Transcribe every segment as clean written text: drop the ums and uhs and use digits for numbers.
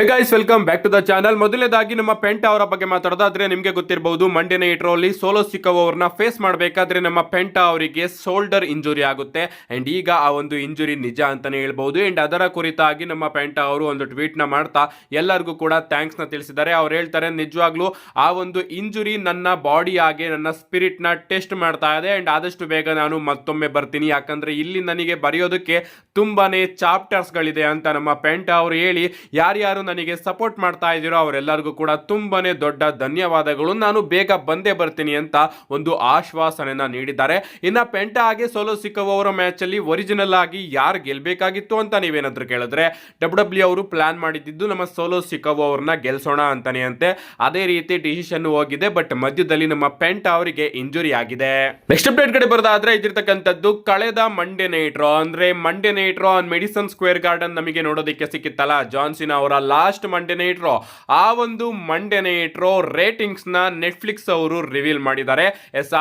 Hey guys, welcome back to the channel. ಮೊದಲನೇದಾಗಿ ನಮ್ಮ ಪೆಂಟ ಅವರ ಬಗ್ಗೆ ಮಾತಾಡೋದಾದ್ರೆ ನಿಮಗೆ ಗೊತ್ತಿರಬಹುದು, ಮಂಡ್ಯ ನೈಟ್ ರಲ್ಲಿ ಸೋಲೋ ಸಿಕ್ಕವ್ ಅವ್ರನ್ನ ಫೇಸ್ ಮಾಡಬೇಕಾದ್ರೆ ನಮ್ಮ ಪೆಂಟ ಅವರಿಗೆ ಶೋಲ್ಡರ್ ಇಂಜುರಿ ಆಗುತ್ತೆ. ಅಂಡ್ ಈಗ ಆ ಒಂದು ಇಂಜುರಿ ನಿಜ ಅಂತಾನೆ ಹೇಳ್ಬಹುದು. ಅಂಡ್ ಅದರ ಕುರಿತಾಗಿ ನಮ್ಮ ಪೆಂಟ ಅವರು ಒಂದು ಟ್ವೀಟ್ ನ ಮಾಡ್ತಾ ಎಲ್ಲರಿಗೂ ಕೂಡ ಥ್ಯಾಂಕ್ಸ್ ನ ತಿಳಿಸಿದ್ದಾರೆ. ಅವ್ರು ಹೇಳ್ತಾರೆ, ನಿಜವಾಗ್ಲೂ ಆ ಒಂದು ಇಂಜುರಿ ನನ್ನ ಬಾಡಿ ಆಗಿ ನನ್ನ ಸ್ಪಿರಿಟ್ ನ ಟೆಸ್ಟ್ ಮಾಡ್ತಾ ಇದೆ. ಅಂಡ್ ಆದಷ್ಟು ಬೇಗ ನಾನು ಮತ್ತೊಮ್ಮೆ ಬರ್ತೀನಿ, ಯಾಕಂದ್ರೆ ಇಲ್ಲಿ ನನಗೆ ಬರೆಯೋದಕ್ಕೆ ತುಂಬಾನೇ ಚಾಪ್ಟರ್ಸ್ ಗಳಿದೆ ಅಂತ ನಮ್ಮ ಪೆಂಟ ಅವರು ಹೇಳಿ, ಯಾರ್ಯಾರು ನನಗೆ ಸಪೋರ್ಟ್ ಮಾಡ್ತಾ ಇದ್ದೀರೋ ಅವರೆಲ್ಲರಿಗೂ ಕೂಡ ತುಂಬಾನೇ ದೊಡ್ಡ ಧನ್ಯವಾದಗಳು, ನಾನು ಬೇಗ ಬಂದೇ ಬರ್ತೀನಿ ಅಂತ ಒಂದು ಆಶ್ವಾಸನೆಯನ್ನ ನೀಡಿದ್ದಾರೆ. ಇನ್ನ ಪೆಂಟ ಆಗಿ ಸೋಲೋ ಸಿಕ್ಕವ್ ಅವರ ಮ್ಯಾಚ್ ಅಲ್ಲಿ ಒರಿಜಿನಲ್ ಆಗಿ ಯಾರು ಗೆಲ್ಬೇಕಾಗಿತ್ತು ಅಂತ ನೀವೇನಾದ್ರೂ ಕೇಳಿದ್ರೆ, ಡಬ್ಲ್ಯೂ ಅವರು ಪ್ಲಾನ್ ಮಾಡಿದ್ದು ನಮ್ಮ ಸೋಲೋ ಸಿಕ್ಕವ್ ಅವ್ರನ್ನ ಗೆಲ್ಸೋಣ ಅಂತಾನೆ ಅಂತೆ. ಅದೇ ರೀತಿ ಡಿಸಿಷನ್ ಹೋಗಿದೆ, ಬಟ್ ಮಧ್ಯದಲ್ಲಿ ನಮ್ಮ ಪೆಂಟ ಅವರಿಗೆ ಇಂಜುರಿ ಆಗಿದೆ. ನೆಕ್ಸ್ಟ್ ಅಪ್ಡೇಟ್ ಕಡೆ ಬರೋದಾದ್ರೆ ಇದಿರ್ತಕ್ಕಂಥದ್ದು ಕಳೆದ ಮಂಡೇ ನೈಟ್ ರಾ ಅಂದ್ರೆ ಮಂಡೇ ನೈಟ್ ರಾ ಮೆಡಿಸನ್ ಸ್ಕ್ವೇರ್ ಗಾರ್ಡನ್ ನಮಗೆ ನೋಡೋದಕ್ಕೆ ಸಿಕ್ಕಿತ್ತಲ್ಲ, ಜಾನ್ ಸಿನಾ ಅವರ ಲಾಸ್ಟ್ ಮಂಡೇ ನೈಟ್ ರಾ. ಆ ಒಂದು ಮಂಡೇ ನೈಟ್ ರಾ ರೇಟಿಂಗ್ಸ್ ನ ನೆಟ್ಫ್ಲಿಕ್ಸ್ ಅವರು ರಿವೀಲ್ ಮಾಡಿದ್ದಾರೆ.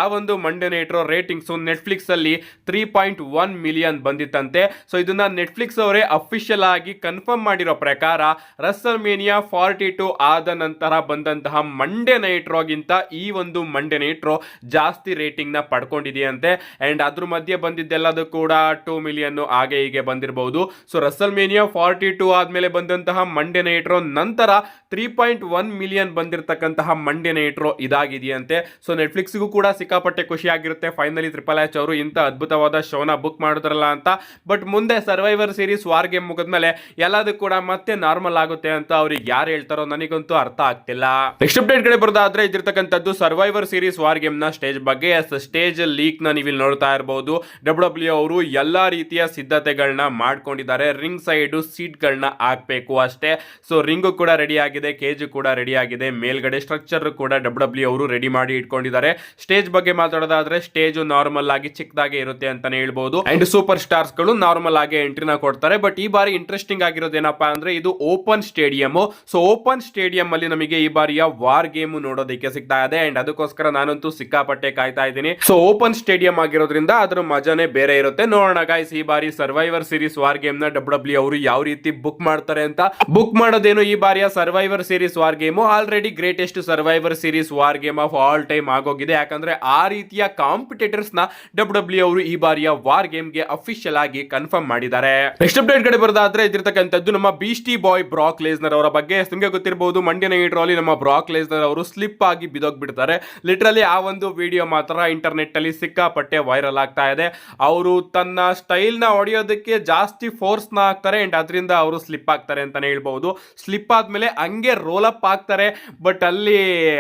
ಆ ಒಂದು ಮಂಡೇ ನೈಟ್ ರಾ ರೇಟಿಂಗ್ಸ್ ನೆಟ್ಫ್ಲಿಕ್ಸ್ ಅಲ್ಲಿ 3.1 ಮಿಲಿಯನ್ ಬಂದಿತ್ತಂತೆ. ಸೊ ಇದನ್ನ ನೆಟ್ಫ್ಲಿಕ್ಸ್ ಅವರೇ ಅಫಿಷಿಯಲ್ ಆಗಿ ಕನ್ಫರ್ಮ್ ಮಾಡಿರೋ ಪ್ರಕಾರ ರಸಲ್ ಮೇನಿಯಾ 42 ಆದ ನಂತರ ಬಂದಂತಹ ಮಂಡೇ ನೈಟ್ ರಾಗಿಂತ ಈ ಒಂದು ಮಂಡೇ ನೈಟ್ ರಾ ಜಾಸ್ತಿ ರೇಟಿಂಗ್ ನ ಪಡ್ಕೊಂಡಿದೆಯಂತೆ. ಅಂಡ್ ಅದ್ರ ಮಧ್ಯೆ ಬಂದಿದ್ದೆಲ್ಲದೂ ಕೂಡ 2 ಮಿಲಿಯನ್ ಹಾಗೆ ಹೀಗೆ ಬಂದಿರಬಹುದು. ಸೊ ರಸಲ್ ಮೇನಿಯಾ 42 ಆದ್ಮೇಲೆ ಬಂದಂತಹ ಮಂಡೇ ನೈಟ್ ರಾ ನಂತರ 3.1 ಮಿಲಿಯನ್ ಬಂದಿರತಕ್ಕಂತಹ ಮಂಡೇ ನೈಟ್ ರಾ ಇದಾಗಿದೆಯಂತೆ. ಸೊ ನೆಟ್ಫ್ಲಿಕ್ಸ್ಗೂ ಕೂಡ ಸಿಕ್ಕಾಪಟ್ಟೆ ಖುಷಿ ಆಗಿರುತ್ತೆ, ಫೈನಲಿ ಟ್ರಿಪಲ್ ಎಚ್ ಅವರು ಇಂಥ ಅದ್ಭುತವಾದ ಶೋನ ಬುಕ್ ಮಾಡಿದ್ರಲ್ಲ ಅಂತ. ಬಟ್ ಮುಂದೆ ಸರ್ವೈವರ್ ಸೀರೀಸ್ ವಾರ್ ಗೇಮ್ ಮುಗಿದ್ಮೇಲೆ ಎಲ್ಲದೂ ಕೂಡ ಮತ್ತೆ ನಾರ್ಮಲ್ ಆಗುತ್ತೆ ಅಂತ ಅವ್ರಿಗೆ ಯಾರು ಹೇಳ್ತಾರೋ ನನಗಂತೂ ಅರ್ಥ ಆಗ್ತಿಲ್ಲ. ನೆಕ್ಸ್ಟ್ ಅಪ್ಡೇಟ್ ಕಡೆ ಬರೋದಾದ್ರೆ ಇದಿರ್ತಕ್ಕಂಥದ್ದು ಸರ್ವೈವರ್ ಸೀರೀಸ್ ವಾರ್ ಗೇಮ್ ನ ಸ್ಟೇಜ್ ಬಗ್ಗೆ. ಸ್ಟೇಜ್ ಲೀಕ್ ನ ನೀವು ಇಲ್ಲಿ ನೋಡ್ತಾ ಇರಬಹುದು. ಡಬ್ಲ್ಯೂ ಅವರು ಎಲ್ಲಾ ರೀತಿಯ ಸಿದ್ಧತೆಗಳನ್ನ ಮಾಡ್ಕೊಂಡಿದ್ದಾರೆ. ರಿಂಗ್ ಸೈಡ್ ಸೀಟ್ ಗಳನ್ನ ಹಾಕ್ಬೇಕು ಅಷ್ಟೇ. ಸೊ ರಿಂಗು ಕೂಡ ರೆಡಿ ಆಗಿದೆ, ಕೇಜ್ ಕೂಡ ರೆಡಿ ಆಗಿದೆ, ಮೇಲ್ಗಡೆ ಸ್ಟ್ರಕ್ಚರ್ ಕೂಡ ಡಬ್ಲ್ಯೂ ಅವರು ರೆಡಿ ಮಾಡಿ ಇಟ್ಕೊಂಡಿದ್ದಾರೆ. ಸ್ಟೇಜ್ ಬಗ್ಗೆ ಮಾತಾಡೋದಾದ್ರೆ ಸ್ಟೇಜ್ ನಾರ್ಮಲ್ ಆಗಿ ಚಿಕ್ಕದಾಗೆ ಇರುತ್ತೆ ಅಂತಾನೆ ಹೇಳ್ಬಹುದು. ಅಂಡ್ ಸೂಪರ್ ಸ್ಟಾರ್ಸ್ ಗಳು ನಾರ್ಮಲ್ ಆಗಿ ಎಂಟ್ರಿನ ಕೊಡ್ತಾರೆ. ಬಟ್ ಈ ಬಾರಿ ಇಂಟ್ರೆಸ್ಟಿಂಗ್ ಆಗಿರೋದೇನಪ್ಪಾ ಅಂದ್ರೆ ಇದು open stadium. So open stadium ಅಲ್ಲಿ ನಮಗೆ ಈ ಬಾರಿಯ ವಾರ್ ಗೇಮ್ ನೋಡೋದಕ್ಕೆ ಸಿಗ್ತಾ ಇದೆ. ಅಂಡ್ ಅದಕ್ಕೋಸ್ಕರ ನಾನಂತೂ ಸಿಕ್ಕಾಪಟ್ಟೆ ಕಾಯ್ತಾ ಇದ್ದೀನಿ. ಸೊ ಓಪನ್ ಸ್ಟೇಡಿಯಂ ಆಗಿರೋದ್ರಿಂದ ಅದ್ರ ಮಜಾನೇ ಬೇರೆ ಇರುತ್ತೆ. ನೋಡೋಣ ಗಾಯ್ಸ್, ಈ ಬಾರಿ ಸರ್ವೈವರ್ ಸೀರೀಸ್ ವಾರ್ ಗೇಮ್ ನ ಡಬ್ಲ್ಯೂ ಅವರು ಯಾವ ರೀತಿ ಬುಕ್ ಮಾಡ್ತಾರೆ ಅಂತ. ಬುಕ್ ಮಾಡೋದೇನು, ಈ ಬಾರಿಯ survivor series war game already greatest survivor series war game of all time ಆಗೋಗಿದೆ. ಯಾಕಂದ್ರೆ ಆ ರೀತಿಯ ಕಾಂಪಿಟೇಟರ್ಸ್ ನ ಡಬ್ಲ್ಯೂ ಅವರು ಈ ಬಾರಿಯ ವಾರ್ ಗೇಮ್ ಗೆ ಅಫಿಷಿಯಲ್ ಆಗಿ ಕನ್ಫರ್ಮ್ ಮಾಡಿದ್ದಾರೆ. ನೆಕ್ಸ್ಟ್ ಅಪ್ಡೇಟ್ ಕಡೆ ಬರೋದಾದ್ರೆ ಇದಿರ್ತಕ್ಕಂಥದ್ದು ನಮ್ಮ ಬೀಸ್ಟಿ ಬಾಯ್ ಬ್ರಾಕ್ ಲೆಸ್ನರ್ ಅವರ ಬಗ್ಗೆ. ನಿಮಗೆ ಗೊತ್ತಿರಬಹುದು, ಮಂಡ್ಯ ನೈಟ್ ರಲ್ಲಿ ನಮ್ಮ ಬ್ರಾಕ್ ಲೆಸ್ನರ್ ಅವರು ಸ್ಲಿಪ್ ಆಗಿ ಬಿದ್ದೋಗ್ಬಿಡ್ತಾರೆ. ಲಿಟರಲಿ ಆ ಒಂದು ವಿಡಿಯೋ ಮಾತ್ರ ಇಂಟರ್ನೆಟ್ ಅಲ್ಲಿ ಸಿಕ್ಕಾಪಟ್ಟೆ ವೈರಲ್ ಆಗ್ತಾ ಇದೆ. ಅವರು ತನ್ನ ಸ್ಟೈಲ್ ನ ಹೊಡೆಯೋದಕ್ಕೆ ಜಾಸ್ತಿ ಫೋರ್ಸ್ ನ ಹಾಕ್ತಾರೆ ಅಂಡ್ ಅದರಿಂದ ಅವರು ಸ್ಲಿಪ್ ಆಗ್ತಾರೆ ಅಂತಾನೆ ಹೇಳ್ಬಹುದು. ಸ್ಲಿಪ್ ಆದ್ಮೇಲೆ ಹಂಗೆ ರೋಲ್ ಅಪ್ ಆಗ್ತಾರೆ, ಬಟ್ ಅಲ್ಲಿ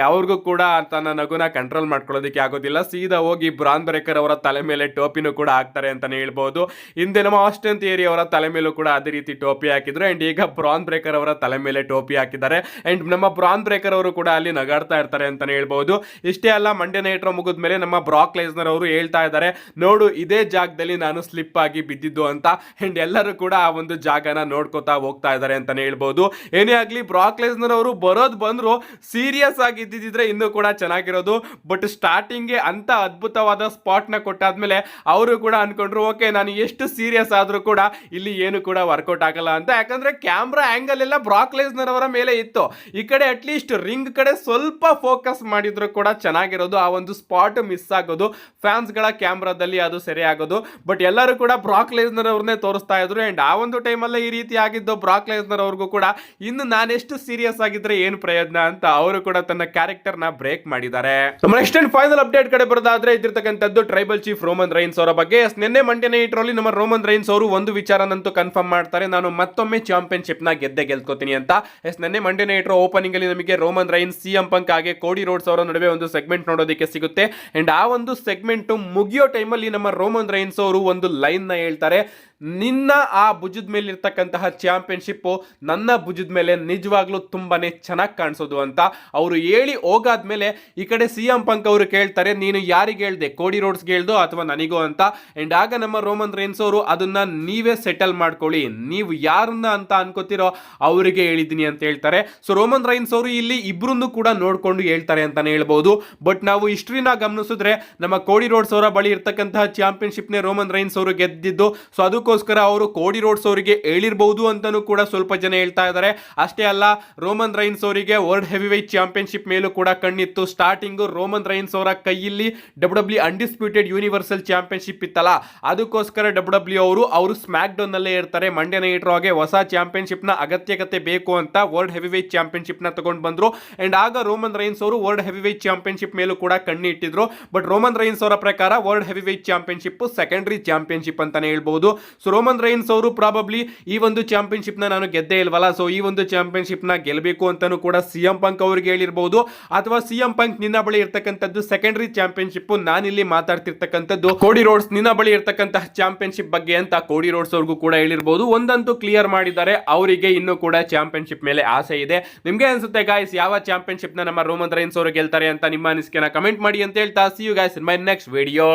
ಅವ್ರಿಗೂ ಕೂಡ ತನ್ನ ನಗುನ ಕಂಟ್ರೋಲ್ ಮಾಡ್ಕೊಳ್ಳೋದಕ್ಕೆ ಆಗೋದಿಲ್ಲ. ಸೀದಾ ಹೋಗಿ ಬ್ರಾನ್ ಬ್ರೇಕರ್ ಅವರ ತಲೆ ಮೇಲೆ ಟೋಪಿನೂ ಕೂಡ ಹಾಕ್ತಾರೆ ಅಂತಾನೆ ಹೇಳ್ಬಹುದು. ಹಿಂದೆ ನಮ್ಮ ಆಸ್ಟನ್ ಥಿಯರಿ ಅವರ ತಲೆ ಮೇಲೂ ಕೂಡ ಅದೇ ರೀತಿ ಟೋಪಿ ಹಾಕಿದ್ರು. ಅಂಡ್ ಈಗ ಬ್ರಾನ್ ಬ್ರೇಕರ್ ಅವರ ತಲೆ ಮೇಲೆ ಟೋಪಿ ಹಾಕಿದ್ದಾರೆ. ಅಂಡ್ ನಮ್ಮ ಬ್ರಾನ್ ಬ್ರೇಕರ್ ಅವರು ಕೂಡ ಅಲ್ಲಿ ನಗಾಡ್ತಾ ಇರ್ತಾರೆ ಅಂತಾನೆ ಹೇಳ್ಬಹುದು. ಇಷ್ಟೇ ಅಲ್ಲ, ಮಂಡ್ಯ ನೈಟ್ ರಾ ಮುಗಿದ್ಮೇಲೆ ನಮ್ಮ ಬ್ರಾಕ್ ಲೆಸ್ನರ್ ಅವರು ಹೇಳ್ತಾ ಇದ್ದಾರೆ, ನೋಡು ಇದೇ ಜಾಗದಲ್ಲಿ ನಾನು ಸ್ಲಿಪ್ ಆಗಿ ಬಿದ್ದಿದ್ದು ಅಂತ. ಅಂಡ್ ಎಲ್ಲರೂ ಕೂಡ ಆ ಒಂದು ಜಾಗನ ನೋಡ್ಕೋತಾ ಹೋಗ್ತಾ ಇದ್ದಾರೆ ಅಂತಾನೆ ಹೇಳ್ಬಹುದು. ಏನೇ ಆಗ್ಲಿ, ಬ್ರಾಕ್ ಲೆಸ್ನರ್ ಅವರು ಬರೋದು ಬಂದ್ರು ಸೀರಿಯಸ್ ಆಗಿ ಇದ್ದಿದ್ರೆ ಇನ್ನೂ ಕೂಡ ಚೆನ್ನಾಗಿರೋದು. ಬಟ್ ಸ್ಟಾರ್ಟಿಂಗ್ ಅಂತ ಅದ್ಭುತವಾದ ಸ್ಪಾಟ್ ನ ಕೊಟ್ಟಾದ್ಮೇಲೆ ಅವರು ಕೂಡ ಅನ್ಕೊಂಡ್ರು, ಓಕೆ ನಾನು ಎಷ್ಟು ಸೀರಿಯಸ್ ಆದ್ರೂ ಕೂಡ ಇಲ್ಲಿ ಏನು ಕೂಡ ವರ್ಕೌಟ್ ಆಗಲ್ಲ ಅಂತ. ಯಾಕಂದ್ರೆ ಕ್ಯಾಮ್ರಾ ಆಂಗಲ್ ಎಲ್ಲ ಬ್ರಾಕ್ ಲೆಸ್ನರ್ ಅವರ ಮೇಲೆ ಇತ್ತು. ಈ ಕಡೆ ಅಟ್ಲೀಸ್ಟ್ ರಿಂಗ್ ಕಡೆ ಸ್ವಲ್ಪ ಫೋಕಸ್ ಮಾಡಿದ್ರು ಕೂಡ ಚೆನ್ನಾಗಿರೋದು. ಆ ಒಂದು ಸ್ಪಾಟ್ ಮಿಸ್ ಆಗೋದು, ಫ್ಯಾನ್ಸ್ ಗಳ ಕ್ಯಾಮ್ರಾದಲ್ಲಿ ಅದು ಸರಿ ಆಗೋದು. ಬಟ್ ಎಲ್ಲರೂ ಕೂಡ ಬ್ರಾಕ್ ಲೆಸ್ನರ್ ಅವ್ರನ್ನೇ ತೋರಿಸ್ತಾ ಇದ್ರು. ಅಂಡ್ ಆ ಒಂದು ಟೈಮಲ್ಲೇ ಈ ರೀತಿ ಆಗಿದ್ದು ಬ್ರಾಕ್ ಲೆಸ್ನರ್ ಅವ್ರಿಗೂ ಕೂಡ ಇನ್ನು ನಾನೆಷ್ಟು ಸೀರಿಯಸ್ ಆಗಿದ್ರೆ ಏನು ಪ್ರಯೋಜನ ಅಂತ ಅವರು ಕೂಡ ತನ್ನ ಕ್ಯಾರೆಕ್ಟರ್ ನ ಬ್ರೇಕ್ ಮಾಡಿದ್ದಾರೆ. ನಮ್ಮ ನೆಕ್ಸ್ಟ್ ಅಂಡ್ ಫೈನಲ್ ಅಪ್ಡೇಟ್ ಕಡೆ ಬರೋದಾದ್ರೆ ಇದಿರ್ತಕ್ಕಂಥದ್ದು ಟ್ರೈಬಲ್ ಚೀಫ್ ರೋಮನ್ ರೈನ್ಸ್ ಅವರ ಬಗ್ಗೆ. ನಿನ್ನೆ ಮಂಡ್ಯ ನೈಟ್ ರಲ್ಲಿ ನಮ್ಮ ರೋಮನ್ ರೈನ್ಸ್ ಅವರು ಒಂದು ವಿಚಾರನಂತೂ ಕನ್ಫರ್ಮ್ ಮಾಡ್ತಾರೆ, ನಾನು ಮತ್ತೊಮ್ಮೆ ಚಾಂಪಿಯನ್ಶಿಪ್ ನ ಗೆಲ್ಕೋತೀನಿ ಅಂತ. ನಿನ್ನೆ ಮಂಡ್ಯ ನೈಟ್ ರಾ ಓಪನಿಂಗ್ ಅಲ್ಲಿ ನಮಗೆ ರೋಮನ್ ರೈನ್ಸ್, ಸಿಎಂ ಪಂಕ್ ಹಾಗೆ ಕೋಡಿ ರೋಡ್ಸ್ ಅವರ ನಡುವೆ ಒಂದು ಸೆಗ್ಮೆಂಟ್ ನೋಡೋದಕ್ಕೆ ಸಿಗುತ್ತೆ. ಅಂಡ್ ಆ ಒಂದು ಸೆಗ್ಮೆಂಟ್ ಮುಗಿಯೋ ಟೈಮಲ್ಲಿ ನಮ್ಮ ರೋಮನ್ ರೈನ್ಸ್ ಅವರು ಒಂದು ಲೈನ್ ನ ಹೇಳ್ತಾರೆ, ನಿನ್ನ ಆ ಭುಜದ ಮೇಲೆ ಇರ್ತಕ್ಕಂತಹ ಚಾಂಪಿಯನ್ಶಿಪ್ ನನ್ನ ಭುಜದ ಮೇಲೆ ನಿಜವಾಗ್ಲೂ ತುಂಬಾನೇ ಚೆನ್ನಾಗಿ ಕಾಣಿಸೋದು ಅಂತ ಅವರು ಹೇಳಿ ಹೋಗಾದ್ಮೇಲೆ ಈ ಕಡೆ ಸಿಎಂ ಪಂಕ್ ಅವರು ಕೇಳ್ತಾರೆ, ನೀನು ಯಾರಿಗೆ ಹೇಳ್ದೆ, ಕೋಡಿ ರೋಡ್ಸ್ಗೆ ಹೇಳ್ದೋ ಅಥವಾ ನನಗೋ ಅಂತ. ಅಂಡ್ ಆಗ ನಮ್ಮ ರೋಮನ್ ರೈನ್ಸ್ ಅವರು ಅದನ್ನ ನೀವೇ ಸೆಟಲ್ ಮಾಡ್ಕೊಳ್ಳಿ, ನೀವು ಯಾರನ್ನ ಅಂತ ಅನ್ಕೋತಿರೋ ಅವರಿಗೆ ಹೇಳಿದ್ದೀನಿ ಅಂತ ಹೇಳ್ತಾರೆ. ಸೊ ರೋಮನ್ ರೈನ್ಸ್ ಅವರು ಇಲ್ಲಿ ಇಬ್ರನ್ನು ಕೂಡ ನೋಡ್ಕೊಂಡು ಹೇಳ್ತಾರೆ ಅಂತಾನೆ ಹೇಳ್ಬಹುದು. ಬಟ್ ನಾವು ಹಿಸ್ಟ್ರಿನ ಗಮನಿಸಿದ್ರೆ ನಮ್ಮ ಕೋಡಿ ರೋಡ್ಸ್ ಅವರ ಬಳಿ ಇರ್ತಕ್ಕಂತಹ ಚಾಂಪಿಯನ್ಶಿಪ್ ನೇ ರೋಮನ್ ರೈನ್ಸ್ ಅವರು ಗೆದ್ದಿದ್ದು. ಸೊ ಅದಕ್ಕೂ ಅದಕ್ಕೋಸ್ಕರ ಅವರು ಕೋಡಿ ರೋಡ್ಸ್ ಅವರಿಗೆ ಹೇಳಿರಬಹುದು ಅಂತಾನೂ ಕೂಡ ಸ್ವಲ್ಪ ಜನ ಹೇಳ್ತಾ ಇದ್ದಾರೆ. ಅಷ್ಟೇ ಅಲ್ಲ, ರೋಮನ್ ರೈನ್ಸ್ ಅವರಿಗೆ ವರ್ಲ್ಡ್ ಹೆವಿ ವೇಟ್ ಚಾಂಪಿಯನ್ಶಿಪ್ ಮೇಲೂ ಕೂಡ ಕಣ್ಣಿತ್ತು. ಸ್ಟಾರ್ಟಿಂಗ್ ರೋಮನ್ ರೈನ್ಸ್ ಅವರ ಕೈಯಲ್ಲಿ ಡಬ್ಲ್ಯೂ ಅನ್ಡಿಸ್ಪ್ಯೂಟೆಡ್ ಯೂನಿವರ್ಸಲ್ ಚಾಂಪಿಯನ್ಶಿಪ್ ಇತ್ತಲ್ಲ, ಅದಕ್ಕೋಸ್ಕರ ಡಬ್ಲ್ಯೂ ಅವರು ಸ್ಮ್ಯಾಕ್ ಡೌನ್ ನಲ್ಲೇ ಇರ್ತಾರೆ. ಮಂಡ್ಯ ನೈಟ್ ರಾಗೆ ಹೊಸ ಚಾಂಪಿಯನ್ಶಿಪ್ ನ ಅಗತ್ಯತೆ ಬೇಕು ಅಂತ ವರ್ಲ್ಡ್ ಹೆವಿ ವೇಟ್ ಚಾಂಪಿಯನ್ಶಿಪ್ ನ ತಗೊಂಡು ಬಂದ್ರು. ಅಂಡ್ ಆಗ ರೋಮನ್ ರೈನ್ಸ್ ಅವರು ವರ್ಲ್ಡ್ ಹೆವಿ ವೇಟ್ ಚಾಂಪಿಯನ್ಶಿಪ್ ಮೇಲೂ ಕೂಡ ಕಣ್ಣಿ ಇಟ್ಟಿದ್ರು. ಬಟ್ ರೋಮನ್ ರೈನ್ಸ್ ಅವರ ಪ್ರಕಾರ world heavy wait championship secondary championship ಅಂತಾನೆ ಹೇಳ್ಬಹುದು. ಸೊ ರೋಮನ್ ರೈನ್ಸ್ ಅವರು ಪ್ರಾಬಬ್ಲಿ ಈ ಒಂದು ಚಾಂಪಿಯನ್ಶಿಪ್ ನ ನಾನು ಗೆದ್ದೇ ಇಲ್ವಲ್ಲ, ಸೊ ಈ ಒಂದು ಚಾಂಪಿಯನ್ಶಿಪ್ ನ ಗೆಲ್ಲಬೇಕು ಅಂತಾನು ಕೂಡ ಸಿಎಂ ಪಂಕ್ ಅವರಿಗೆ ಹೇಳಿರಬಹುದು. ಅಥವಾ ಸಿಎಂ ಪಂಕ್ ನಿನ್ನ ಬಳಿ ಇರ್ತಕ್ಕಂಥದ್ದು ಸೆಕೆಂಡರಿ ಚಾಂಪಿಯನ್ಶಿಪ್, ನಾನಿಲ್ಲಿ ಮಾತಾಡ್ತಿರ್ತಕ್ಕಂಥದ್ದು ಕೋಡಿ ರೋಡ್ಸ್ ನಿನ್ನ ಬಳಿ ಇರ್ತಕ್ಕಂತಹ ಚಾಂಪಿಯನ್ಶಿಪ್ ಬಗ್ಗೆ ಅಂತ ಕೋಡಿ ರೋಡ್ಸ್ ಅವ್ರಿಗೂ ಕೂಡ ಹೇಳಿರಬಹುದು. ಒಂದಂತೂ ಕ್ಲಿಯರ್ ಮಾಡಿದ್ದಾರೆ, ಅವರಿಗೆ ಇನ್ನೂ ಕೂಡ ಚಾಂಪಿಯನ್ಶಿಪ್ ಮೇಲೆ ಆಸೆ ಇದೆ. ನಿಮ್ಗೆ ಅನ್ಸುತ್ತೆ ಗಾಯ್ಸ್ ಯಾವ ಚಾಂಪಿಯನ್ಶಿಪ್ ನ ನಮ್ಮ ರೋಮನ್ ರೈನ್ಸ್ ಅವರು ಗೆಲ್ತಾರೆ ಅಂತ? ನಿಮ್ಮ ಅನಿಸಿಕೆನ ಕಮೆಂಟ್ ಮಾಡಿ ಅಂತ ಹೇಳ್ತಾ see you guys in my next video.